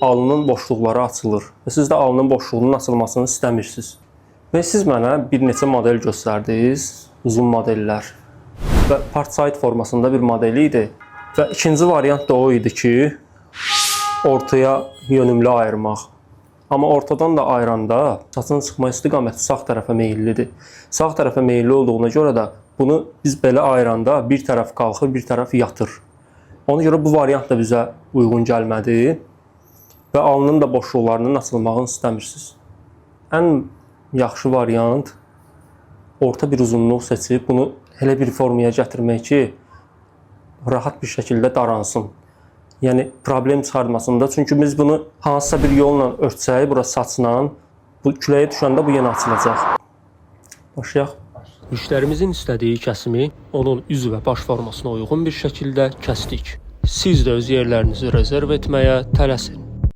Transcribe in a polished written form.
alnının boşluqları açılır və siz də alnının boşluğunun açılmasını istəmirsiniz. Və siz mənə bir neçə model göstərdiniz, uzun modellər və part-side formasında bir modeli idi. Və ikinci variant da o idi ki, ortaya yönümlü ayırmaq. Amma ortadan da ayıranda saçın çıxma istiqaməti sağ tərəfə meyillidir. Sağ tərəfə meyilli olduğuna görə də bunu biz belə ayıranda bir tərəf qalxır, bir tərəf yatır. Ona görə bu variant da bizə uyğun gəlmədi və alnının da boşluqlarının açılmağını istəmirsiniz. Ən yaxşı variant orta bir uzunluq seçib bunu elə bir formaya gətirmək ki, rahat bir şəkildə daransın. Yəni problem çıxartmasında. Çünki biz bunu hansısa bir yolla örtsək, bura saçla, bu küləyə düşəndə bu yenə açılacaq. Başlayaq. Müştərimizin istədiyi kəsimi onun üz və baş formasına uyğun bir şəkildə kəsdik. Siz də öz yerlərinizi rezerv etməyə tələsin.